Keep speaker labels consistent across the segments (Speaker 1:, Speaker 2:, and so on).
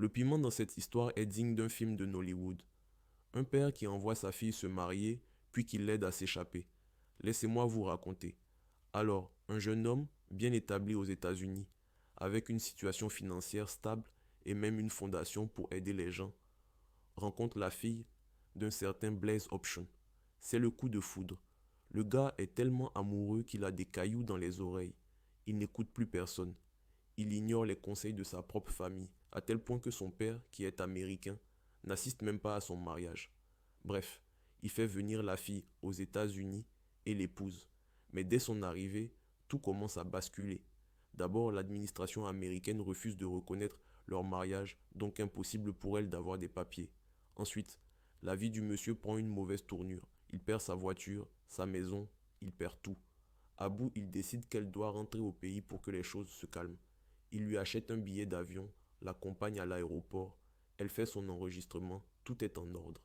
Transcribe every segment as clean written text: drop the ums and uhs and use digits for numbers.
Speaker 1: Le piment dans cette histoire est digne d'un film de Nollywood. Un père qui envoie sa fille se marier, puis qui l'aide à s'échapper. Laissez-moi vous raconter. Alors, un jeune homme, bien établi aux États-Unis, avec une situation financière stable et même une fondation pour aider les gens, rencontre la fille d'un certain Blaze Option. C'est le coup de foudre. Le gars est tellement amoureux qu'il a des cailloux dans les oreilles. Il n'écoute plus personne. Il ignore les conseils de sa propre famille, à tel point que son père, qui est américain, n'assiste même pas à son mariage. Bref, il fait venir la fille aux États-Unis et l'épouse. Mais dès son arrivée, tout commence à basculer. D'abord, l'administration américaine refuse de reconnaître leur mariage, donc impossible pour elle d'avoir des papiers. Ensuite, la vie du monsieur prend une mauvaise tournure. Il perd sa voiture, sa maison, il perd tout. À bout, il décide qu'elle doit rentrer au pays pour que les choses se calment. Il lui achète un billet d'avion, l'accompagne à l'aéroport, elle fait son enregistrement, tout est en ordre.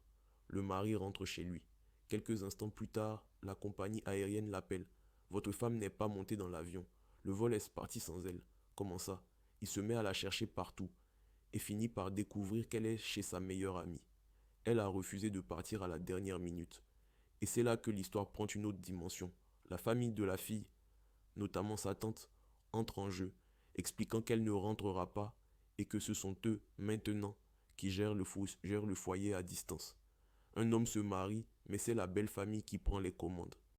Speaker 1: Le mari rentre chez lui. Quelques instants plus tard, la compagnie aérienne l'appelle. Votre femme n'est pas montée dans l'avion. Le vol est parti sans elle. Comment ça? Il se met à la chercher partout et finit par découvrir qu'elle est chez sa meilleure amie. Elle a refusé de partir à la dernière minute. Et c'est là que l'histoire prend une autre dimension. La famille de la fille, notamment sa tante, entre en jeu, expliquant qu'elle ne rentrera pas et que ce sont eux, maintenant, qui gèrent le foyer à distance. Un homme se marie, mais c'est la belle famille qui prend les commandes.